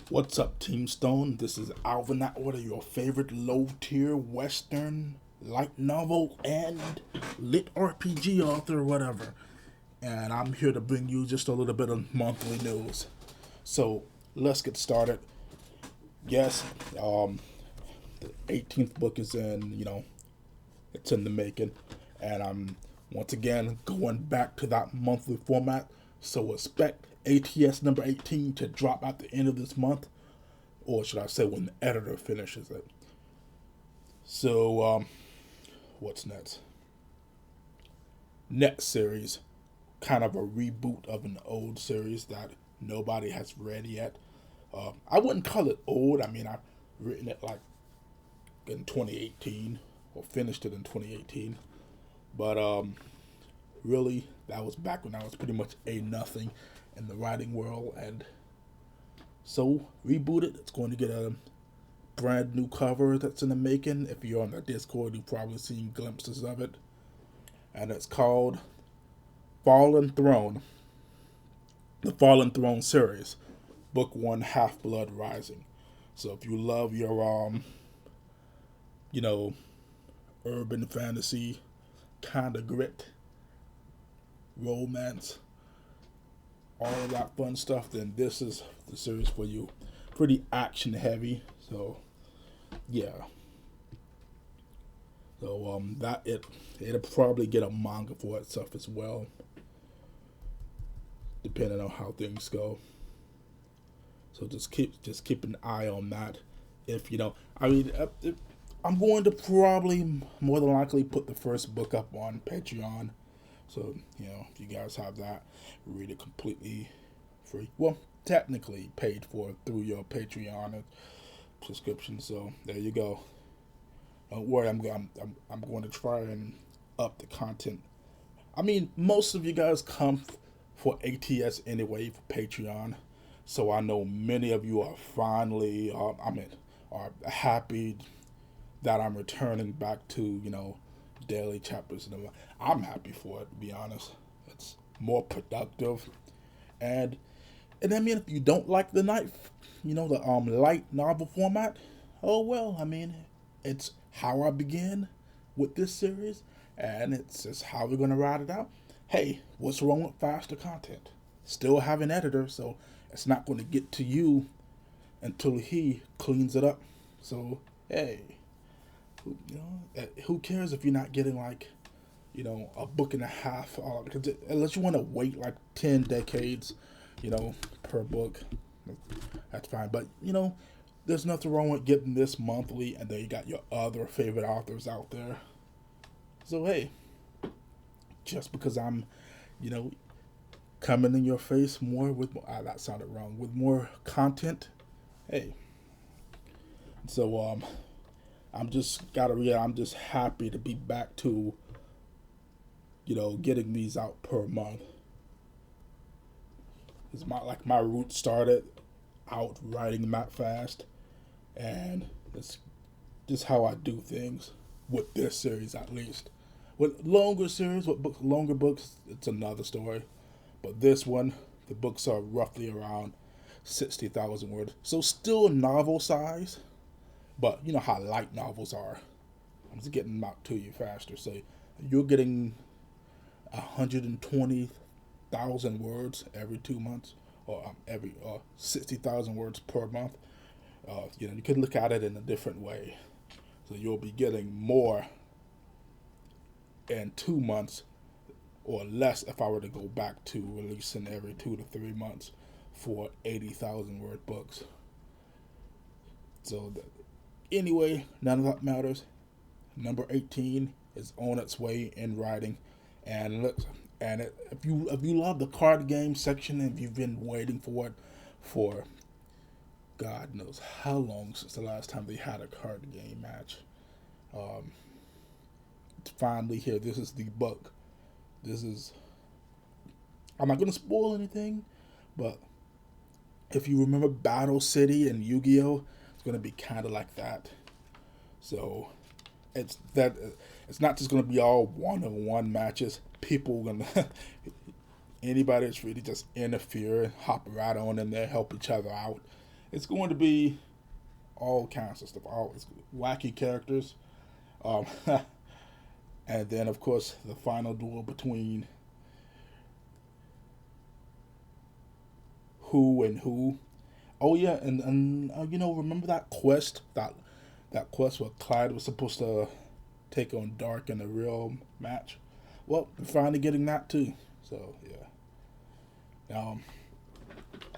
What's up, Team Stone? This is Alvin Atwater, your favorite low-tier Western light novel and lit RPG author, or whatever. And I'm here to bring you just a little bit of monthly news. So let's get started. Yes, the 18th book is in. It's in the making, and I'm once again going back to that monthly format. So expect ATS number 18 to drop at the end of this month, or should I say when the editor finishes it. So, what's next? Next series, kind of a reboot of an old series that nobody has read yet. I wouldn't call it old. I mean, I've written it like in 2018 or finished it in 2018, but really that was back when I was pretty much a nothing in the writing world, and so rebooted. It's going to get a brand new cover that's in the making. If you're on the Discord, you've probably seen glimpses of it. And it's called Fallen Throne, the Fallen Throne series, Book 1, Half Blood Rising. So if you love your, you know, urban fantasy, kind of grit, romance, all of that fun stuff, then this is the series for you. Pretty action heavy, so yeah. So that it'll probably get a manga for itself as well, depending on how things go. So just keep an eye on that. If you know, I mean, if, I'm going to probably more than likely put the first book up on Patreon. So if you guys have that, read it completely free. Well, technically paid for through your Patreon subscription. So there you go. Don't worry, I'm going to try and up the content. I mean, most of you guys come for ATS anyway for Patreon, so I know many of you are finally, are happy that I'm returning back to daily chapters. And I'm happy for it, to be honest. It's more productive, and I mean, if you don't like the the light novel format, oh well. I mean, it's how I began with this series, and it's just how we're gonna ride it out. Hey, what's wrong with faster content? Still have an editor, so it's not going to get to you until he cleans it up. So hey, who cares if you're not getting like a book and a half? Unless you want to wait like 10 decades, per book, that's fine. But there's nothing wrong with getting this monthly, and then you got your other favorite authors out there. So hey, just because I'm, you know, coming in your face more with that sounded wrong, with more content, hey. So I'm just happy to be back to getting these out per month. It's my roots started out writing them out fast, and it's just how I do things with this series at least. With longer series, with longer books, it's another story. But this one, the books are roughly around 60,000 words, so still novel size. But you know how light novels are. I'm just getting them out to you faster. So you're getting 120,000 words every 2 months, or every 60,000 words per month. You could look at it in a different way. So you'll be getting more in 2 months, or less if I were to go back to releasing every 2 to 3 months for 80,000 word books. So anyway, none of that matters. Number 18 is on its way in writing, and look, if you love the card game section, and if you've been waiting for it for God knows how long since the last time they had a card game match, it's finally here. This is the book. This is. I'm not gonna spoil anything, but if you remember Battle City and Yu-Gi-Oh, it's gonna be kind of like that. So it's not just gonna be all one-on-one matches. People gonna anybody that's really just interfere, hop right on in there, help each other out, It's going to be all kinds of stuff, all wacky characters, um, and then of course the final duel between who and who. Oh yeah, and remember that quest that quest where Clyde was supposed to take on Dark in a real match. Well, we're finally getting that too. So yeah.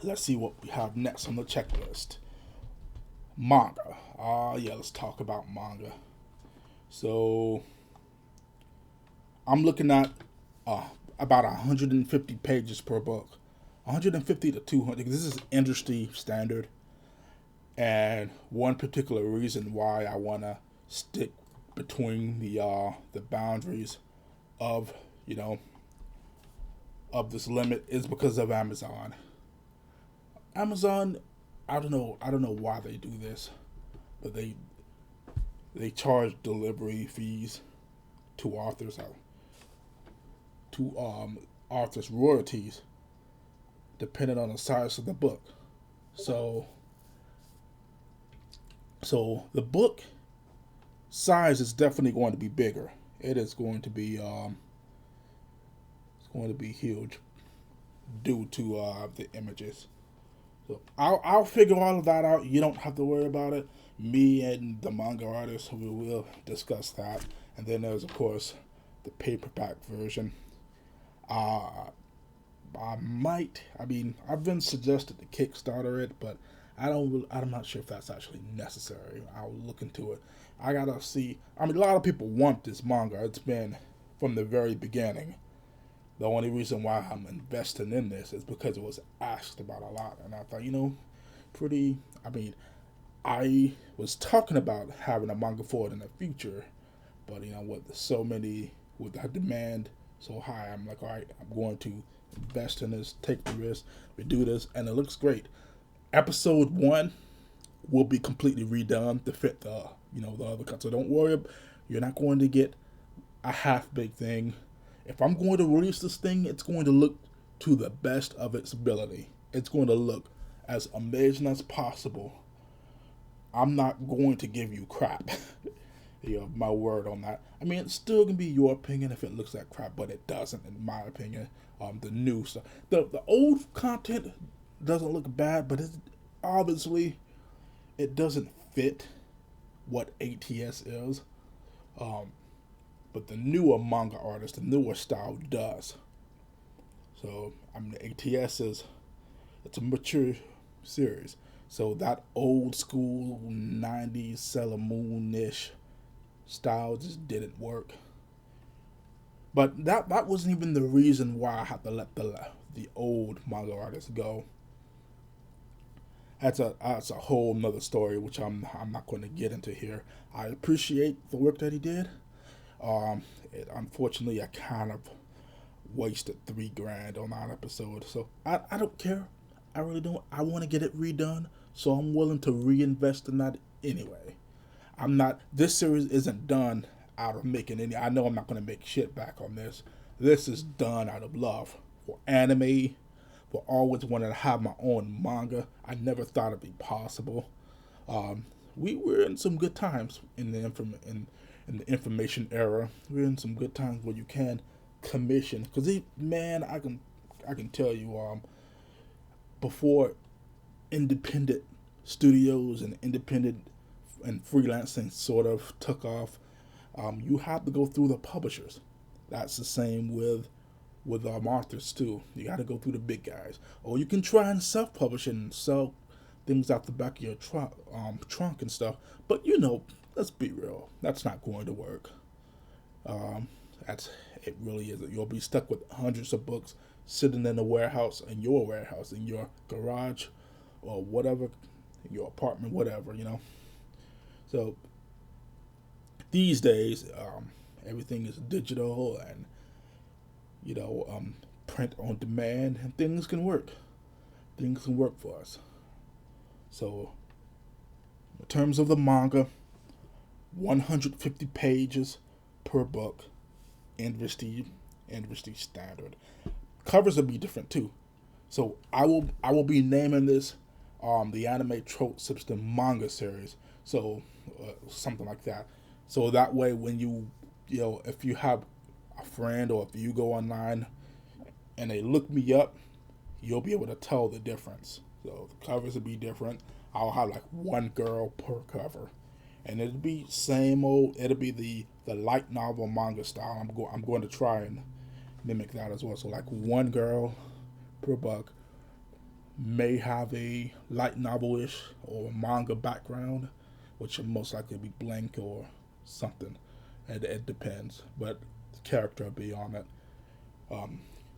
Let's see what we have next on the checklist. Manga. Yeah, let's talk about manga. So I'm looking at about 150 pages per book. 150 to 200. This is industry standard. And one particular reason why I want to stick between the boundaries of of this limit is because of Amazon. Amazon, I don't know why they do this, but they charge delivery fees to authors, to authors royalties, depending on the size of the book. So the book size is definitely going to be bigger. It is going to be it's going to be huge due to the images. So I'll figure all of that out. You don't have to worry about it. Me and the manga artist, we will discuss that. And then there's of course the paperback version. I've been suggested to Kickstarter it, but I'm not sure if that's actually necessary. I'll look into it. I gotta see. A lot of people want this manga. It's been from the very beginning. The only reason why I'm investing in this is because it was asked about a lot, and I thought, pretty. I was talking about having a manga for it in the future, but with the demand so high, I'm like, all right, I'm going to invest in this, take the risk, we do this, and it looks great. Episode 1 will be completely redone to fit the other cut. So don't worry, you're not going to get a half big thing. If I'm going to release this thing, it's going to look to the best of its ability. It's going to look as amazing as possible. I'm not going to give you crap. You have my word on that. It's still gonna be your opinion if it looks like crap, but it doesn't, in my opinion. The new stuff, the old content doesn't look bad, but obviously it doesn't fit what ATS is. But the newer manga artist, the newer style does. So ATS it's a mature series. So that old school 90s Sailor Moon-ish style just didn't work. But that wasn't even the reason why I had to let the old manga artist go. That's a whole nother story, which I'm not going to get into here. I appreciate the work that he did. Unfortunately, I kind of wasted $3,000 on that episode, so I don't care. I really don't. I want to get it redone, so I'm willing to reinvest in that anyway. This series isn't done out of making any. I know I'm not going to make shit back on this. This is done out of love for anime, for always wanting to have my own manga. I never thought it'd be possible. We were in some good times in the information era. We're in some good times where you can commission. Because I can tell you, before independent studios and independent and freelancing sort of took off, you have to go through the publishers. That's the same with authors too. You got to go through the big guys, or you can try and self-publish and sell things out the back of your trunk and stuff. But let's be real, that's not going to work. It really isn't. You'll be stuck with hundreds of books sitting in your warehouse, in your garage, or whatever, your apartment, whatever. So these days, everything is digital and print on demand, and things can work. Things can work for us. So, in terms of the manga, 150 pages per book, industry standard. Covers will be different too. So I will be naming this the anime trope system manga series. So something like that. So that way, when if you have a friend or if you go online and they look me up, you'll be able to tell the difference. So the covers will be different. I'll have like one girl per cover, and it'll be same old. It'll be the light novel manga style. I'm going to try and mimic that as well. So like one girl per book may have a light novel-ish or manga background, which will most likely be blank or something. It depends, but the character will be on it.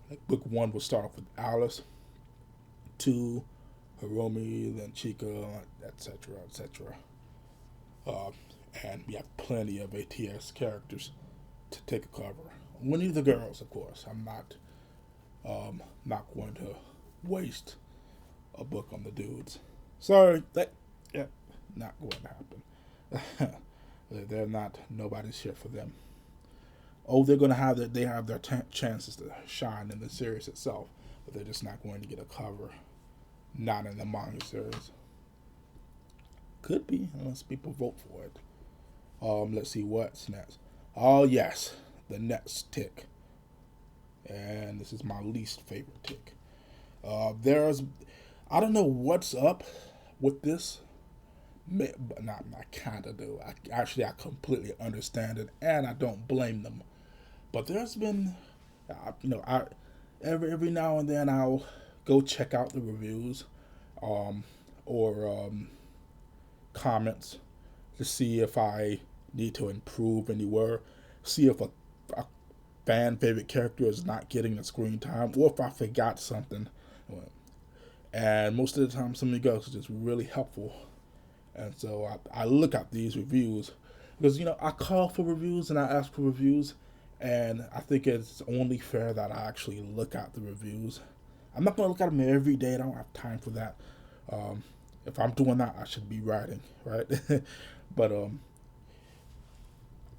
Like book one will start off with Alice, two, Hiromi, then Chika, etc., etc. And we have plenty of ATS characters to take a cover. Only the girls, of course. I'm not going to waste a book on the dudes. Sorry, not going to happen. They're not. Nobody's here for them. Oh, they're going to have their chances to shine in the series itself, but they're just not going to get a cover. Not in the manga series. Could be, unless people vote for it. Let's see what's next. Oh yes, the next tick, and this is my least favorite tick. I don't know what's up with this. But not I kind of do. I completely understand it, and I don't blame them. But there's been, I every now and then I'll go check out the reviews, or comments to see if I need to improve anywhere, see if a fan favorite character is not getting the screen time, or if I forgot something. And most of the time, somebody goes, it's just really helpful. And so I look at these reviews because, I call for reviews and I ask for reviews, and I think it's only fair that I actually look at the reviews. I'm not going to look at them every day. I don't have time for that. If I'm doing that, I should be writing, right? But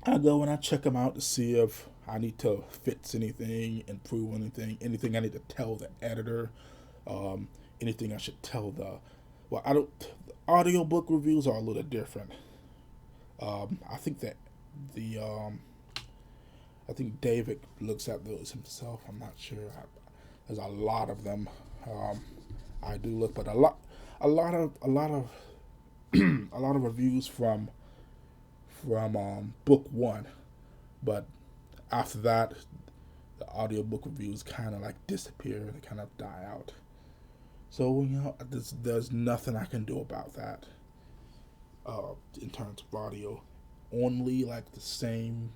I go and I check them out to see if I need to fix anything, improve anything I need to tell the editor, anything I should tell the audiobook reviews are a little different. I think that I think David looks at those himself. I'm not sure. There's a lot of them. I do look, but a lot of a lot of reviews from book one, but after that, the audiobook reviews kind of like disappear. They kind of die out. So there's nothing I can do about that. In terms of audio, only like the same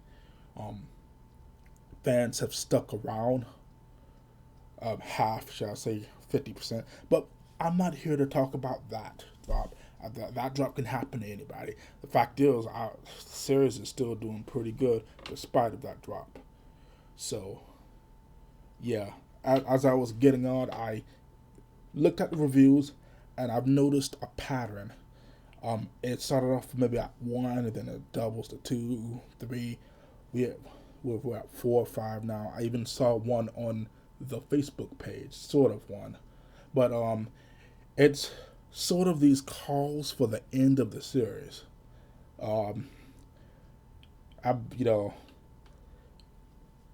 fans have stuck around. Half, shall I say, 50%. But I'm not here to talk about that drop. That drop can happen to anybody. The fact is, our series is still doing pretty good despite of that drop. So, yeah, as I was getting on, I looked at the reviews and I've noticed a pattern. It started off maybe at 1, and then it doubles to 2, 3. We're at 4 or 5 now. I even saw one on the Facebook page, sort of one, but it's sort of these calls for the end of the series.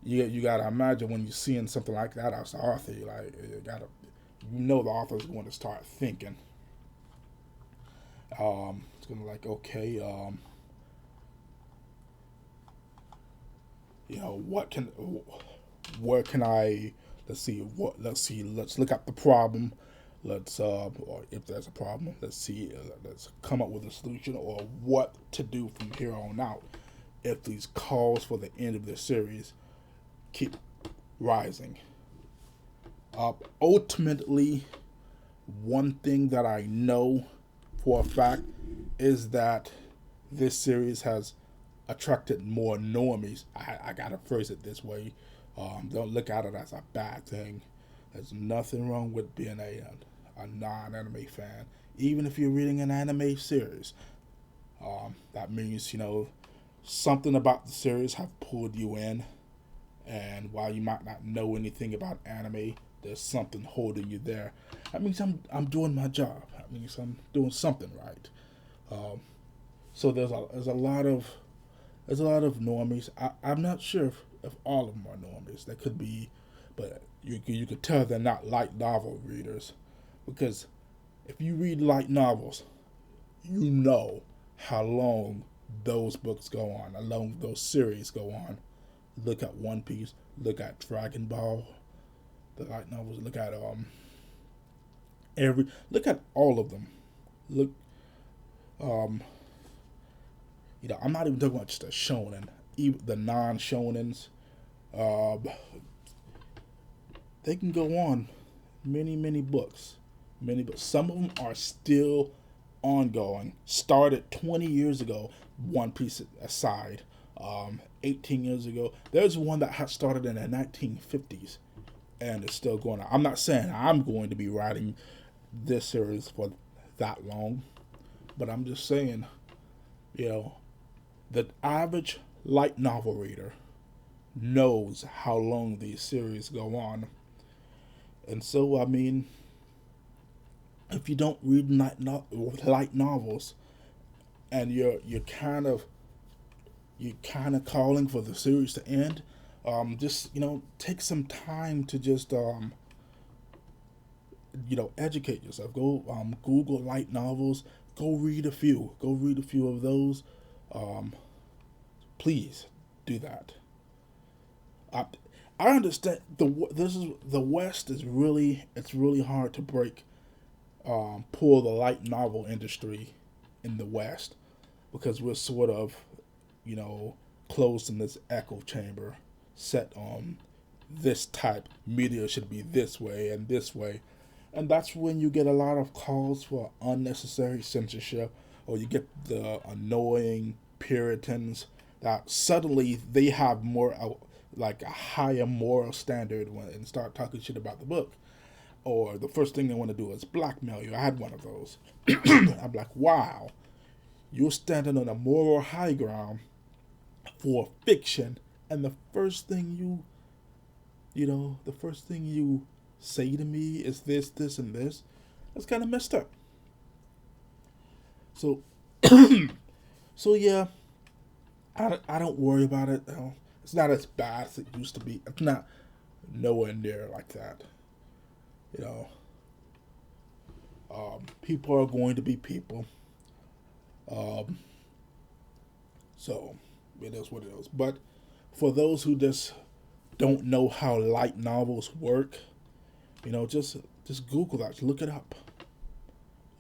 You gotta imagine when you're seeing something like that as the author, the author's going to start thinking. It's gonna okay, where can I? Let's look at the problem. Or if there's a problem, let's come up with a solution or what to do from here on out. If these calls for the end of the series keep rising. Ultimately, one thing that I know for a fact is that this series has attracted more normies. I gotta phrase it this way. Don't look at it as a bad thing. There's nothing wrong with being a non-anime fan, even if you're reading an anime series. That means something about the series have pulled you in, and while you might not know anything about anime, there's something holding you there. That means I'm doing my job. That that means I'm doing something right. Um, so there's a lot of normies. I'm not sure if all of them are normies. They could be, but you could tell they're not light novel readers, because if you read light novels, you know how long those books go on, how long those series go on. Look at One Piece. Look at Dragon Ball. The light novels. Look at all of them. Look, um, I'm not even talking about just the shonen, even the non-shonens. Um, they can go on many books, many books. Some of them are still ongoing. Started 20 years ago. One Piece aside, 18 years ago. There's one that had started in the 1950s, and it's still going on. I'm not saying I'm going to be writing this series for that long, but I'm just saying, you know, the average light novel reader knows how long these series go on. And so, I mean, if you don't read light novels, and you're kind of calling for the series to end, just take some time to just educate yourself. Go Google light novels. Go read a few. Go read a few of those. Um, please do that. I, I understand the West is really, it's really hard to pull the light novel industry in the West, because we're sort of, you know, closed in this echo chamber, set on this type media should be this way and this way. And that's when you get a lot of calls for unnecessary censorship, or you get the annoying Puritans that suddenly they have more, like a higher moral standard and start talking shit about the book. Or the first thing they want to do is blackmail you. I had one of those. I'm like, wow, you're standing on a moral high ground for fiction, and the first thing the first thing you say to me is this, and this. That's kind of messed up. So, so yeah, I don't worry about it. It's not as bad as it used to be. It's not nowhere near like that. You know, people are going to be people. Um, so it is what it is. But for those who just don't know how light novels work, just Google that. Look it up.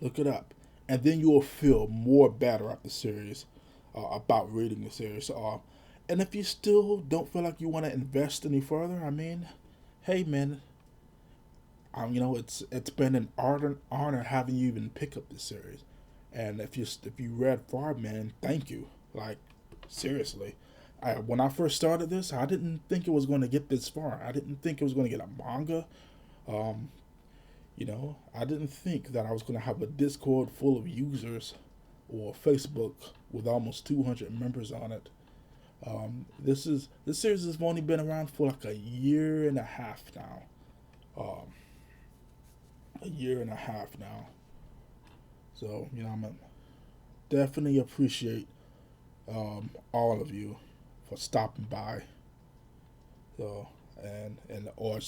Look it up, and then you will feel more better at the series, about reading the series. And if you still don't feel like you want to invest any further, I mean, hey man, it's been an honor having you even pick up this series. And if you read far, man, thank you. Like, seriously, when I first started this, I didn't think it was going to get this far. I didn't think it was going to get a manga. Um, I didn't think that I was going to have a Discord full of users, or Facebook with almost 200 members on it. This series has only been around for like a year and a half now. Um, a year and a half now. So I'm definitely appreciate all of you for stopping by. So and or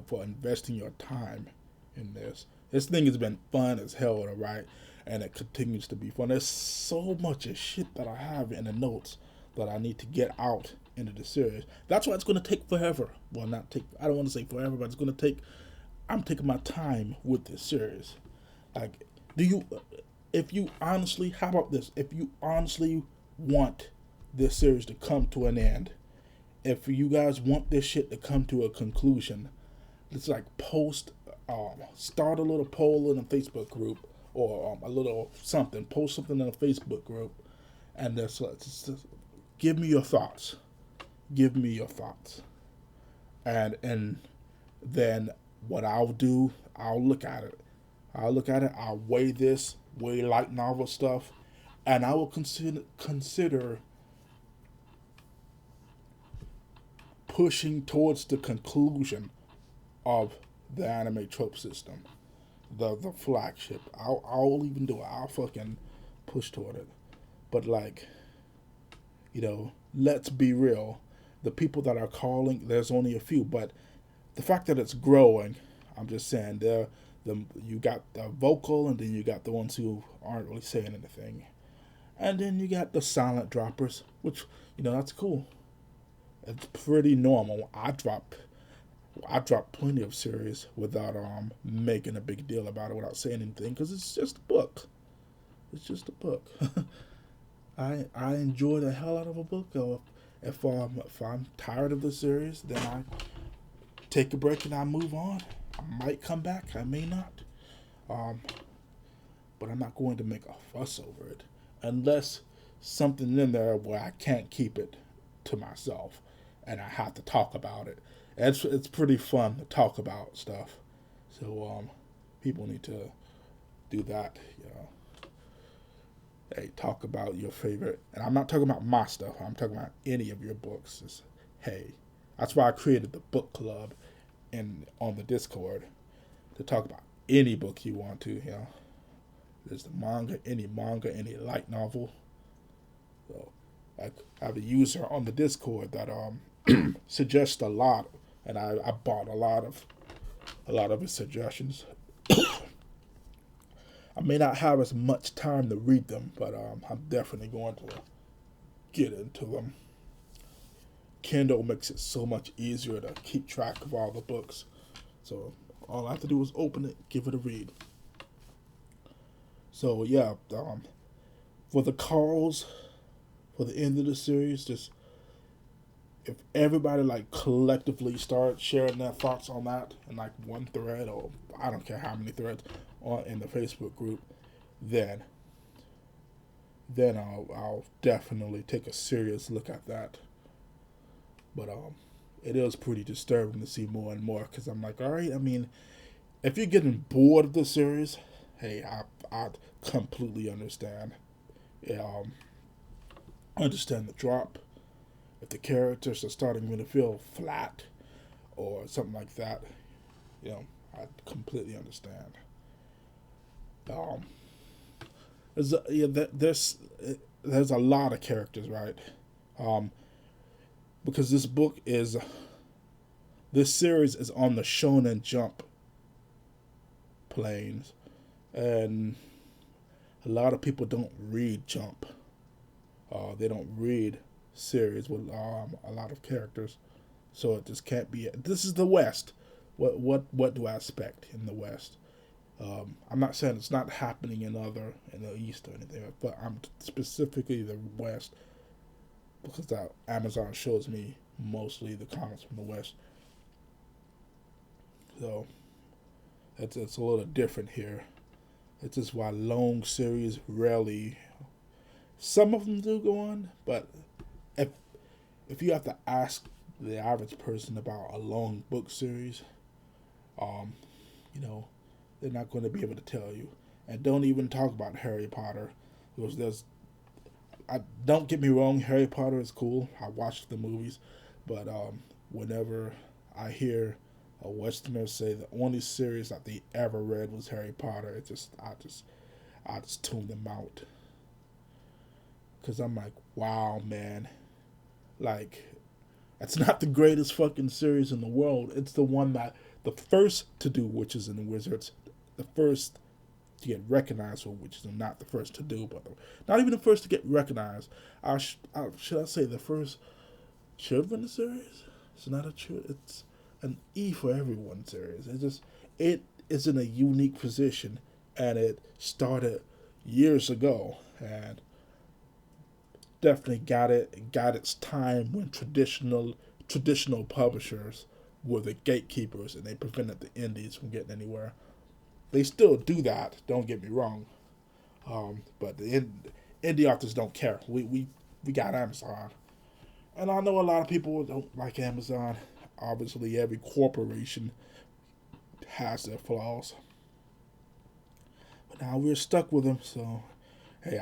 for investing your time in this. This thing has been fun as hell to write, and it continues to be fun. There's so much of shit that I have in the notes that I need to get out into the series. That's why it's going to take forever. Well, not take. I don't want to say forever, but it's going to take. I'm taking my time with this series. Like, if you honestly, how about this? If you honestly want this series to come to an end, if you guys want this shit to come to a conclusion, it's like start a little poll in a Facebook group, or a little something, post something in a Facebook group, and just give me your thoughts. Give me your thoughts. And then what I'll do, I'll look at it. I'll weigh light novel stuff, and I will consider pushing towards the conclusion of the anime trope system. the flagship. I'll even do it. I'll fucking push toward it. But like, let's be real. The people that are calling, there's only a few, but the fact that it's growing, I'm just saying, you got the vocal, and then you got the ones who aren't really saying anything, and then you got the silent droppers, which that's cool. It's pretty normal. I drop plenty of series without making a big deal about it, without saying anything, because it's just a book. It's just a book. I enjoy the hell out of a book. If I'm tired of the series, then I take a break and I move on. I might come back. I may not. But I'm not going to make a fuss over it unless something in there where I can't keep it to myself and I have to talk about it. It's pretty fun to talk about stuff. So people need to do that. Hey, talk about your favorite, and I'm not talking about my stuff. I'm talking about any of your books. Hey, that's why I created the book club, on the Discord, to talk about any book you want to. There's the manga, any light novel. So I have a user on the Discord that suggests a lot, and I bought a lot of his suggestions. I may not have as much time to read them, but I'm definitely going to get into them. Kindle makes it so much easier to keep track of all the books. So all I have to do is open it, give it a read. So yeah, for the calls, for the end of the series, just if everybody collectively starts sharing their thoughts on that in one thread, or I don't care how many threads in the Facebook group, then I'll definitely take a serious look at that. But it is pretty disturbing to see more and more, because I'm like, all right, I mean, if you're getting bored of the series, hey, I completely understand. I understand the drop. If the characters are starting to feel flat or something like that, I completely understand. There's a lot of characters, right? Because this series is on the Shonen Jump planes, and a lot of people don't read Jump. They don't read series with a lot of characters, so it just can't be. This is the West. What do I expect in the West? I'm not saying it's not happening in the East or anything, but I'm specifically the West, because Amazon shows me mostly the comics from the West. So it's a little different here. It's just why long series rarely. Some of them do go on, but if you have to ask the average person about a long book series, they're not going to be able to tell you. And don't even talk about Harry Potter, because don't get me wrong, Harry Potter is cool. I watched the movies, but whenever I hear a Westerner say the only series that they ever read was Harry Potter, I just tune them out, because I'm like, wow, man, it's not the greatest fucking series in the world. It's the one that the first to do Witches and Wizards, the first to get recognized for witches, and not the first to do, but not even the first to get recognized. Should I say the first children series? It's not a it's an E for everyone series. It is in a unique position, and it started years ago, and definitely got its time when traditional publishers were the gatekeepers, and they prevented the indies from getting anywhere. They still do that, don't get me wrong, but the indie authors don't care. We got Amazon, and I know a lot of people don't like Amazon. Obviously, every corporation has their flaws, but now we're stuck with them. So, hey,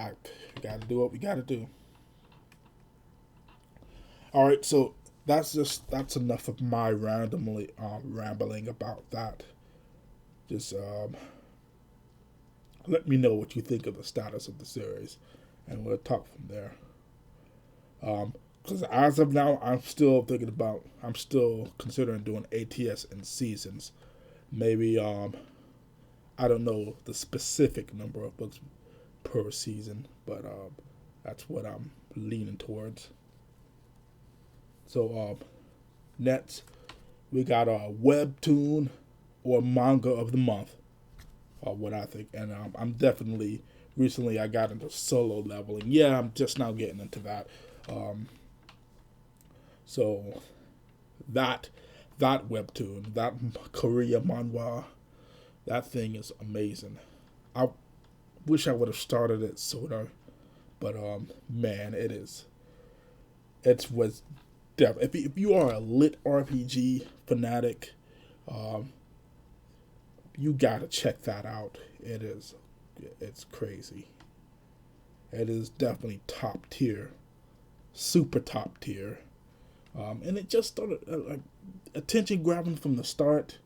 we got to do what we got to do. All right, so that's enough of my rambling about that. Just let me know what you think of the status of the series, and we'll talk from there. Because as of now, I'm still considering doing ATS in seasons. Maybe I don't know the specific number of books per season, but that's what I'm leaning towards. So next we got a webtoon or manga of the month, what I think, and I'm definitely recently I got into solo leveling. Yeah, I'm just now getting into that. So that webtoon, that Korea manhwa, that thing is amazing. I wish I would have started it sooner, but man, it is. It was if you are a lit RPG fanatic, um, you gotta check that out. It's crazy. It is definitely top tier, super top tier, and it just started like attention grabbing from the start.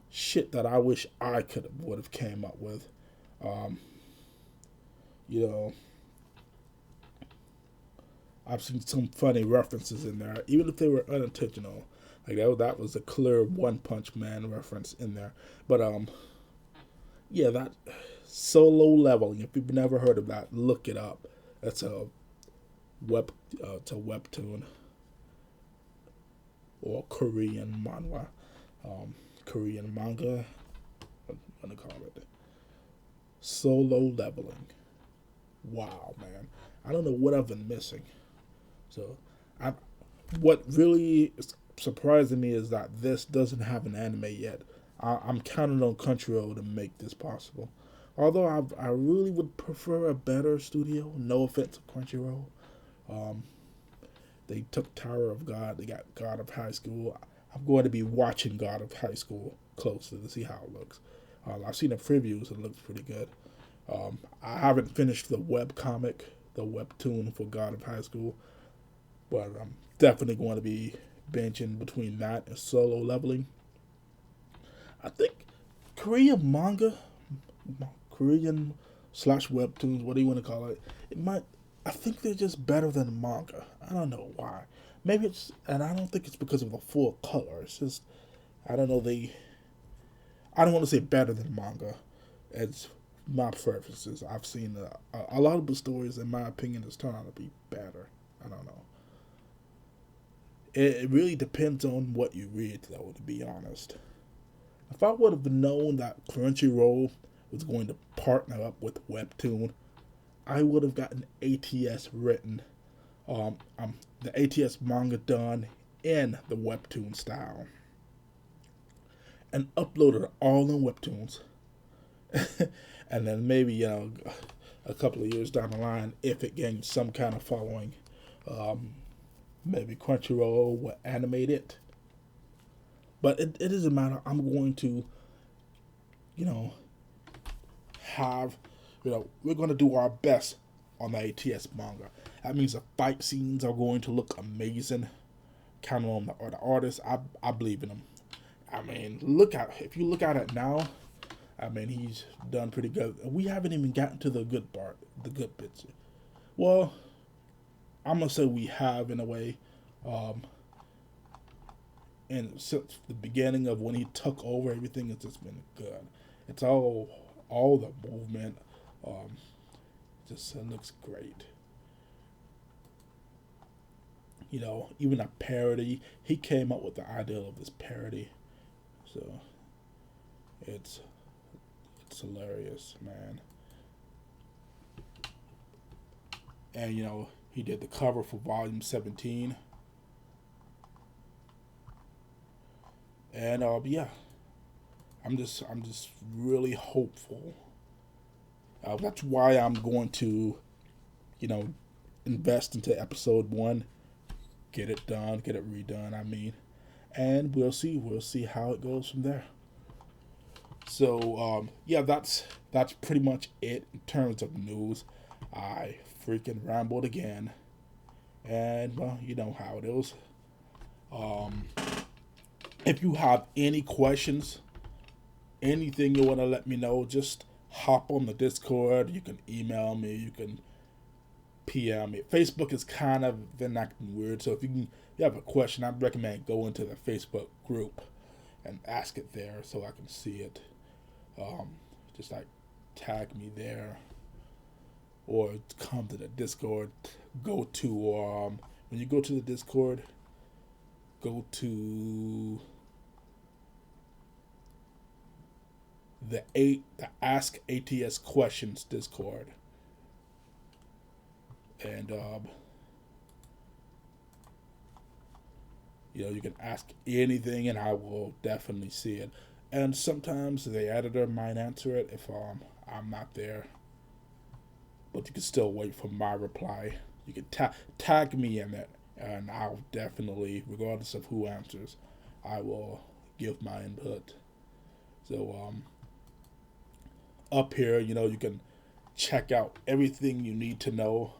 Shit that I wish I would have came up with. Um, you know, I've seen some funny references in there, even if they were unintentional. Like that was a clear One Punch Man reference in there. But yeah, that solo leveling. If you've never heard of that, look it up. It's a it's a webtoon or Korean manhwa, Korean manga. I'm gonna call it solo leveling. Wow, man, I don't know what I've been missing. So, what really is surprising me is that this doesn't have an anime yet. I'm counting on Crunchyroll to make this possible. Although I really would prefer a better studio. No offense to Crunchyroll. Um, they took Tower of God. They got God of High School. I'm going to be watching God of High School closely to see how it looks. I've seen the previews. It looks pretty good. I haven't finished the web comic, the webtoon for God of High School, but I'm definitely going to be benching between that and solo leveling. I think Korean manga, Korean slash webtoons, what do you want to call it? It might. I think they're just better than manga. I don't know why. Maybe it's, and I don't think it's because of the full color. It's just, I don't know. I don't want to say better than manga. It's my preferences. I've seen a lot of the stories, in my opinion, has turned out to be better. I don't know. It really depends on what you read, though, to be honest. If I would have known that Crunchyroll was going to partner up with Webtoon, I would have gotten ATS written, the ATS manga done in the Webtoon style, and uploaded it all in Webtoons. And then maybe, a couple of years down the line, if it gains some kind of following, maybe Crunchyroll will animate it. But it doesn't matter. I'm going to, have, we're going to do our best on the ATS manga. That means the fight scenes are going to look amazing. Count on the artists. I believe in them. I mean, if you look at it now, I mean, he's done pretty good. We haven't even gotten to the good part, the good bits. Well, I'm going to say we have in a way. And since the beginning of when he took over, everything has just been good. It's all the movement, just it looks great. Even a parody. He came up with the idea of this parody, so it's hilarious, man. And he did the cover for Volume 17. And yeah, I'm just really hopeful. That's why I'm going to, invest into episode 1, get it done, get it redone. I mean, and we'll see how it goes from there. So yeah, that's pretty much it in terms of news. I freaking rambled again, and well, you know how it is. If you have any questions, anything you want to let me know, just hop on the Discord. You can email me. You can PM me. Facebook is kind of been acting weird, so if you have a question, I'd recommend go into the Facebook group and ask it there so I can see it. Just like tag me there, or come to the Discord. Go to when you go to the Discord, go to the Ask ATS Questions Discord, and you can ask anything, and I will definitely see it. And sometimes the editor might answer it if I'm not there, but you can still wait for my reply. You can tag me in it, and I'll definitely, regardless of who answers, I will give my input. So up here, you can check out everything you need to know.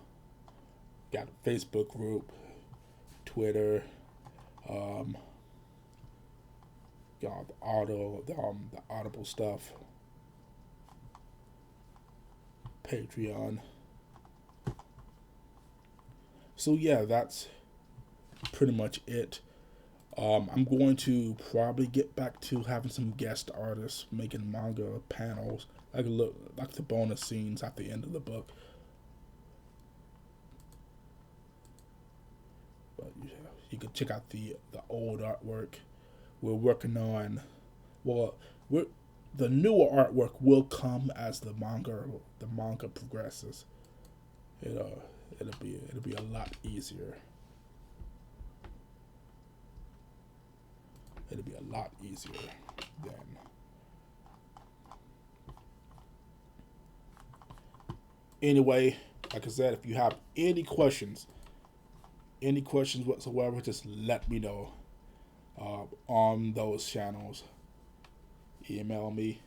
Got a Facebook group, Twitter, got the Audible stuff, Patreon. So yeah, that's pretty much it. I'm going to probably get back to having some guest artists making manga panels, like the bonus scenes at the end of the book. But you can check out the old artwork. We're working on, the newer artwork will come as the manga progresses. It'll be a lot easier. It'll be a lot easier then. Anyway, like I said, if you have any questions whatsoever, just let me know on those channels. Email me,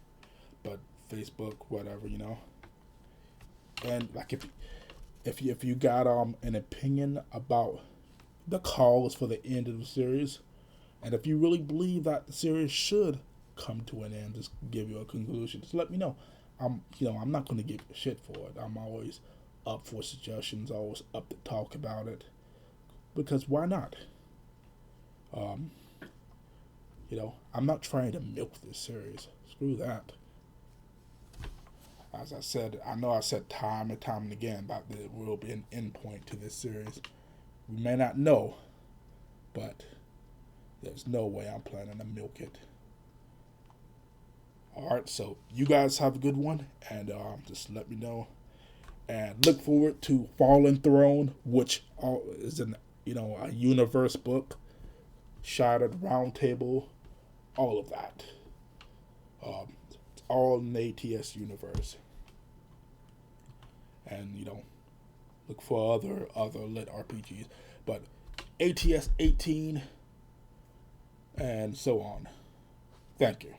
but Facebook, whatever, And like if you got an opinion about the cause for the end of the series, and if you really believe that the series should come to an end, just give you a conclusion, just let me know. I'm not going to give you shit for it. I'm always up for suggestions, always up to talk about it, because why not? I'm not trying to milk this series. Screw that. As I said, I know I said time and time and again that there will be an end point to this series. We may not know, but there's no way I'm planning to milk it. Alright, so you guys have a good one, and just let me know. And look forward to Fallen Throne, which is a universe book, Shattered Roundtable, all of that. It's all in the ATS universe. And, look for other lit RPGs. But ATS 18 and so on. Thank you.